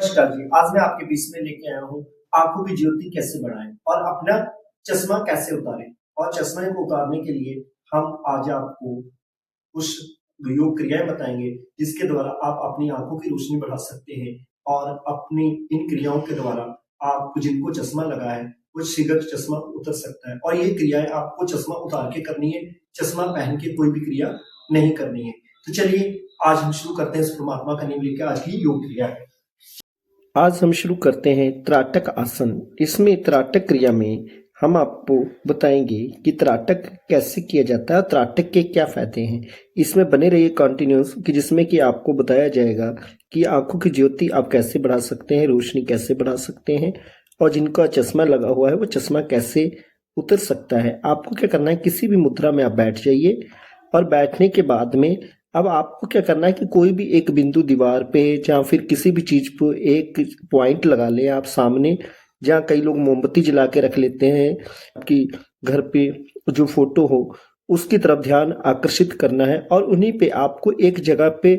नमस्कार जी। आज मैं आपके बीच में लेके आया हूँ आंखों की ज्योति कैसे बढ़ाएं और अपना चश्मा कैसे उतारें। और चश्मे को उतारने के लिए हम आज आपको कुछ योग क्रियाएं बताएंगे जिसके द्वारा आप अपनी आंखों की रोशनी बढ़ा सकते हैं। और अपनी इन क्रियाओं के द्वारा आप जिनको चश्मा लगा है वो शीघ्र चश्मा उतर सकता है। और ये क्रियाएं आपको चश्मा उतार के करनी है, चश्मा पहन के कोई भी क्रिया नहीं करनी है। तो चलिए आज हम शुरू करते हैं इस परमात्मा का नाम लेकर आज की योग क्रिया। आज हम शुरू करते हैं त्राटक आसन। इसमें त्राटक क्रिया में हम आपको बताएंगे कि त्राटक कैसे किया जाता है और त्राटक के क्या फायदे हैं। इसमें बने रहिए कंटिन्यूस कि जिसमें कि आपको बताया जाएगा कि आंखों की ज्योति आप कैसे बढ़ा सकते हैं, रोशनी कैसे बढ़ा सकते हैं और जिनका चश्मा लगा हुआ है वो चश्मा कैसे उतर सकता है। आपको क्या करना है, किसी भी मुद्रा में आप बैठ जाइए और बैठने के बाद में अब आपको क्या करना है कि कोई भी एक बिंदु दीवार पे या फिर किसी भी चीज पे एक पॉइंट लगा ले आप सामने, जहाँ कई लोग मोमबत्ती जला के रख लेते हैं। आपकी घर पे जो फोटो हो उसकी तरफ ध्यान आकर्षित करना है और उन्हीं पे आपको एक जगह पे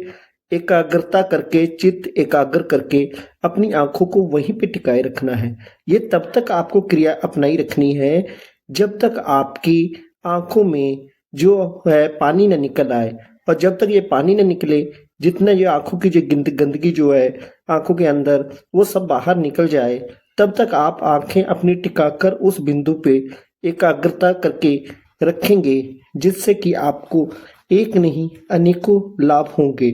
एकाग्रता करके, चित्त एकाग्र करके अपनी आंखों को वहीं पे टिकाए रखना है। ये तब तक आपको क्रिया अपनाई रखनी है जब तक आपकी आंखों में जो है पानी न निकल आए। और जब तक ये पानी न निकले, जितना ये आंखों की जो गंदगी जो है आंखों के अंदर वो सब बाहर निकल जाए, तब तक आप आंखें अपनी टिकाकर उस बिंदु पे एकाग्रता करके रखेंगे, जिससे कि आपको एक नहीं अनेकों लाभ होंगे।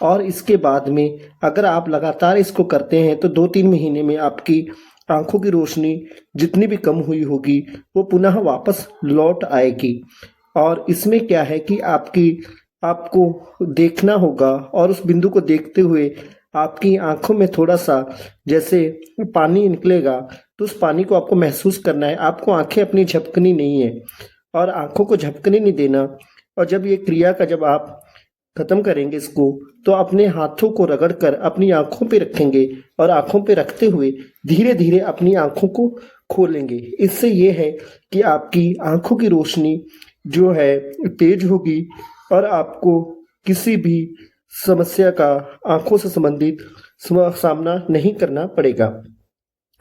और इसके बाद में अगर आप लगातार इसको करते हैं तो 2-3 महीने में आपकी आंखों की रोशनी जितनी भी कम हुई होगी वो पुनः वापस लौट आएगी। और इसमें क्या है कि आपको देखना होगा और उस बिंदु को देखते हुए आपकी आंखों में थोड़ा सा जैसे पानी निकलेगा तो उस पानी को आपको महसूस करना है। आपको आंखें अपनी झपकनी नहीं है और आंखों को झपकने नहीं देना। और जब ये क्रिया का जब आप खत्म करेंगे इसको, तो अपने हाथों को रगड़कर अपनी आंखों पे रखेंगे और आंखों पे रखते हुए धीरे धीरे अपनी आंखों को खोलेंगे। इससे ये है कि आपकी आंखों की रोशनी जो है तेज होगी और आपको किसी भी समस्या का आंखों से संबंधित सामना नहीं करना पड़ेगा।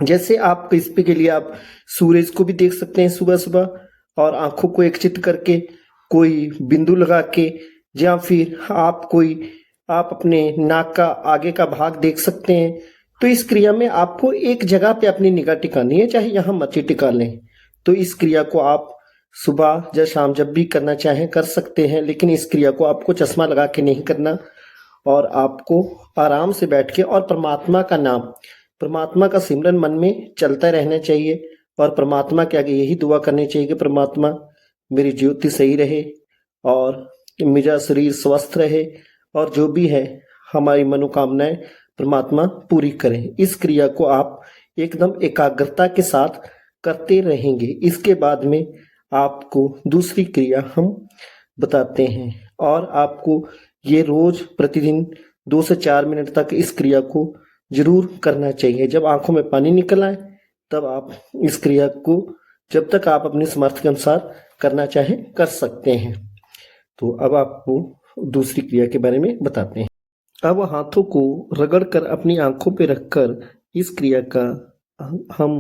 जैसे आप इस पे के लिए आप सूरज को भी देख सकते हैं सुबह सुबह और आंखों को एकचित्त करके कोई बिंदु लगा के, या फिर आप अपने नाक का आगे का भाग देख सकते हैं। तो इस क्रिया में आपको एक जगह पे अपनी निगाह टिकानी है, चाहे यहाँ मर्जी टिका लें। तो इस क्रिया को आप सुबह या शाम जब भी करना चाहें कर सकते हैं, लेकिन इस क्रिया को आपको चश्मा लगा के नहीं करना और आपको आराम से बैठ के और परमात्मा का नाम, परमात्मा का सिमरन मन में चलता रहना चाहिए और परमात्मा के आगे यही दुआ करनी चाहिए कि परमात्मा मेरी ज्योति सही रहे और मेरा शरीर स्वस्थ रहे और जो भी है हमारी मनोकामनाएं परमात्मा पूरी करें। इस क्रिया को आप एकदम एकाग्रता के साथ करते रहेंगे। इसके बाद में आपको दूसरी क्रिया हम बताते हैं और आपको ये रोज प्रतिदिन 2 से 4 मिनट तक इस क्रिया को जरूर करना चाहिए। जब आंखों में पानी निकल आए तब आप इस क्रिया को जब तक आप अपने समर्थ के अनुसार करना चाहें कर सकते हैं। तो अब आपको दूसरी क्रिया के बारे में बताते हैं। अब हाथों को रगड़कर अपनी आंखों पे रखकर इस क्रिया का हम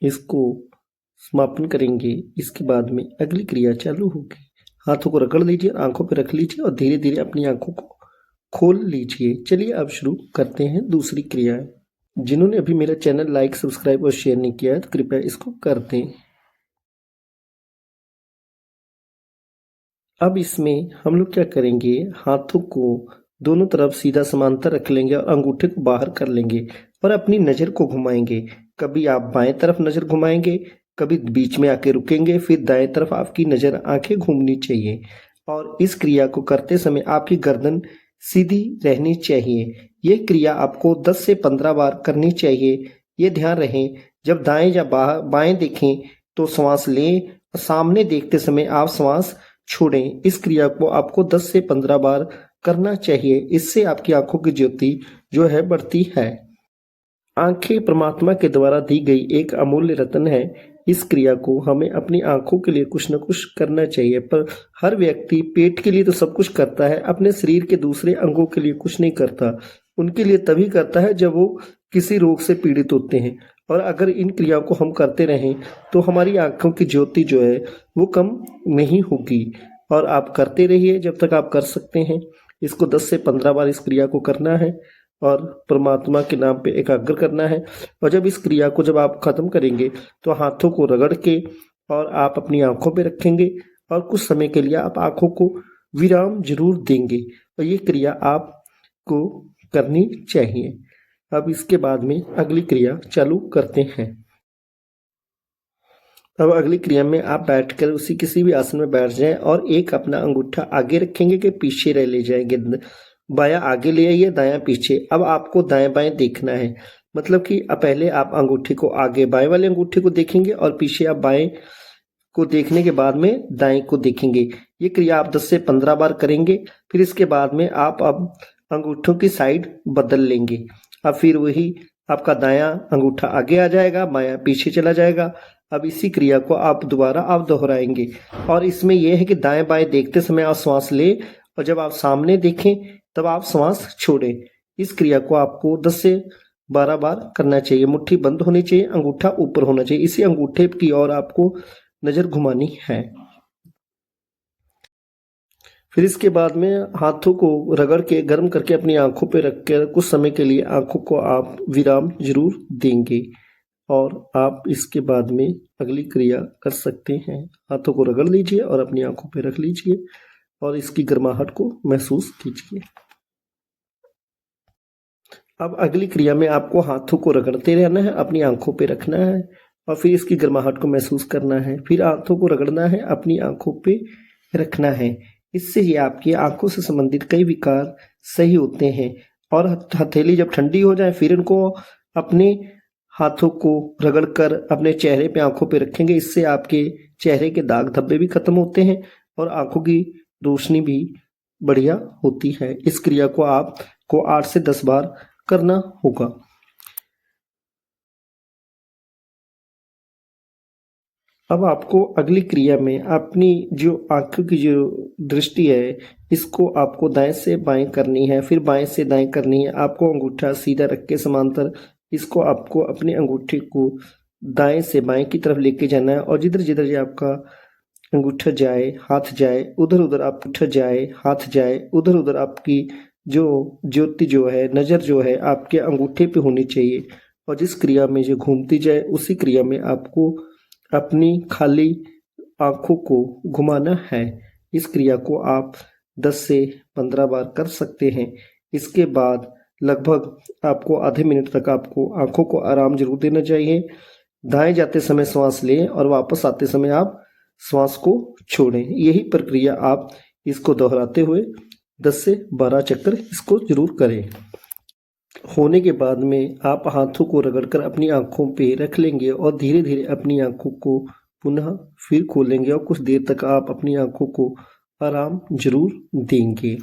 इसको समापन करेंगे। इसके बाद में अगली क्रिया चालू होगी। हाथों को रगड़ लीजिए, आंखों पे रख लीजिए और धीरे धीरे अपनी आंखों को खोल लीजिए। चलिए अब शुरू करते हैं दूसरी क्रिया। जिन्होंने अभी मेरा चैनल लाइक, सब्सक्राइब और शेयर नहीं किया है तो कृपया इसको कर दें। अब इसमें हम लोग क्या करेंगे, हाथों को दोनों तरफ सीधा समांतर रख लेंगे और अंगूठे को बाहर कर लेंगे और अपनी नज़र को घुमाएंगे। कभी आप बाएं तरफ नज़र घुमाएंगे, कभी बीच में आके रुकेंगे, फिर दाएं तरफ आपकी नज़र आंखें घूमनी चाहिए। और इस क्रिया को करते समय आपकी गर्दन सीधी रहनी चाहिए। ये क्रिया आपको 10 से 15 बार करनी चाहिए। ये ध्यान रहे जब दाएं या बाएं देखें तो श्वास लें, सामने देखते समय आप श्वास छोड़ें। इस क्रिया को आपको 10 से 15 बार करना चाहिए। इससे आपकी आंखों की ज्योति जो है बढ़ती है। आंखें परमात्मा के द्वारा दी गई एक अमूल्य रत्न है। इस क्रिया को हमें अपनी आंखों के लिए कुछ न कुछ करना चाहिए, पर हर व्यक्ति पेट के लिए तो सब कुछ करता है, अपने शरीर के दूसरे अंगों के लिए कुछ नहीं करता। उनके लिए तभी करता है जब वो किसी रोग से पीड़ित होते हैं। और अगर इन क्रियाओं को हम करते रहें तो हमारी आँखों की ज्योति जो है वो कम नहीं होगी। और आप करते रहिए जब तक आप कर सकते हैं। इसको 10 से 15 बार इस क्रिया को करना है और परमात्मा के नाम पे एकाग्र करना है। और जब इस क्रिया को जब आप ख़त्म करेंगे तो हाथों को रगड़ के और आप अपनी आँखों पे रखेंगे और कुछ समय के लिए आप आँखों को विराम ज़रूर देंगे। और ये क्रिया आपको करनी चाहिए। अब इसके बाद में अगली क्रिया चालू करते हैं। अब अगली क्रिया में आप बैठकर उसी किसी भी आसन में बैठ जाएं और एक अपना अंगूठा आगे रखेंगे कि पीछे रह ले जाएंगे। बायां आगे ले आइए, दायां पीछे। अब आपको दाएं बाएं देखना है, मतलब कि पहले आप अंगूठे को आगे बाएं वाले अंगूठे को देखेंगे और पीछे आप बाएं को देखने के बाद में दाएं को देखेंगे। ये क्रिया आप 10 से 15 बार करेंगे। फिर इसके बाद में आप अब अंगूठों की साइड बदल लेंगे। अब फिर वही आपका दायां अंगूठा आगे आ जाएगा, बायां पीछे चला जाएगा। अब इसी क्रिया को आप दोबारा आप दोहराएंगे। और इसमें यह है कि दाएं बाएं देखते समय आप श्वास लें और जब आप सामने देखें तब आप श्वास छोड़ें। इस क्रिया को आपको 10 से 12 बार करना चाहिए। मुट्ठी बंद होनी चाहिए, अंगूठा ऊपर होना चाहिए। इसी अंगूठे की ओर आपको नजर घुमानी है। फिर इसके बाद में हाथों को रगड़ के गर्म करके अपनी आंखों पे रख कर कुछ समय के लिए आंखों को आप विराम जरूर देंगे। और आप इसके बाद में अगली क्रिया कर सकते हैं। हाथों को रगड़ लीजिए और अपनी आंखों पे रख लीजिए और इसकी गर्माहट को महसूस कीजिए। अब अगली क्रिया में आपको हाथों को रगड़ते रहना है, अपनी आंखों पे रखना है और फिर इसकी गर्माहट को महसूस करना है। फिर हाथों को रगड़ना है, अपनी आंखों पे रखना है। इससे ये आपकी आंखों से संबंधित कई विकार सही होते हैं। और हथेली जब ठंडी हो जाए फिर इनको अपने हाथों को रगड़कर अपने चेहरे पे आंखों पे रखेंगे। इससे आपके चेहरे के दाग धब्बे भी खत्म होते हैं और आंखों की रोशनी भी बढ़िया होती है। इस क्रिया को आपको 8 से 10 बार करना होगा। अब आपको अगली क्रिया में अपनी जो आंखों की जो दृष्टि है इसको आपको दाएं से बाएं करनी है, फिर बाएं से दाएं करनी है। आपको अंगूठा सीधा रख के समांतर इसको आपको अपने अंगूठे को दाएं से बाएं की तरफ लेके जाना है और जिधर जिधर ये आपका अंगूठा जाए हाथ जाए उधर उधर आप अंगूठा जाए हाथ जाए उधर उधर आपकी जो ज्योति जो है नज़र जो है आपके अंगूठे पे होनी चाहिए। और जिस क्रिया में जो घूमती जाए उसी क्रिया में आपको अपनी खाली आंखों को घुमाना है। इस क्रिया को आप 10 से 15 बार कर सकते हैं। इसके बाद लगभग आपको आधे मिनट तक आपको आंखों को आराम जरूर देना चाहिए। दाएं जाते समय श्वास लें और वापस आते समय आप श्वास को छोड़ें। यही प्रक्रिया आप इसको दोहराते हुए 10 से 12 चक्कर इसको जरूर करें। होने के बाद में आप हाथों को रगड़कर अपनी आंखों पे रख लेंगे और धीरे धीरे अपनी आंखों को पुनः फिर खोलेंगे और कुछ देर तक आप अपनी आंखों को आराम जरूर देंगे।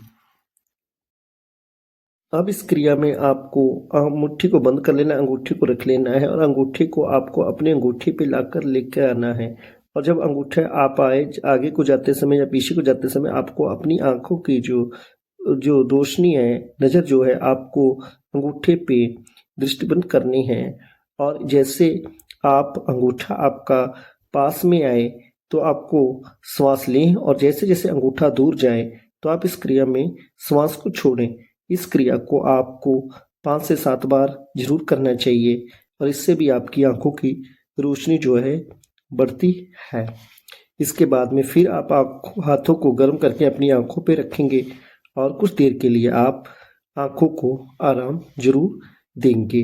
अब इस क्रिया में आपको मुट्ठी को बंद कर लेना, अंगूठे को रख लेना है और अंगूठे को आपको अपने अंगूठे पे लाकर लेकर आना है। और जब अंगूठे आप आगे को जाते समय या पीछे को जाते समय आपको अपनी आंखों की जो रोशनी है नज़र जो है आपको अंगूठे पे दृष्टिबंद करनी है। और जैसे आप अंगूठा आपका पास में आए तो आपको श्वास लें और जैसे जैसे अंगूठा दूर जाए तो आप इस क्रिया में श्वास को छोड़ें। इस क्रिया को आपको 5 से 7 बार जरूर करना चाहिए और इससे भी आपकी आंखों की रोशनी जो है बढ़ती है। इसके बाद में फिर आप हाथों को गर्म करके अपनी आंखों पे रखेंगे और कुछ देर के लिए आप आंखों को आराम जरूर देंगे।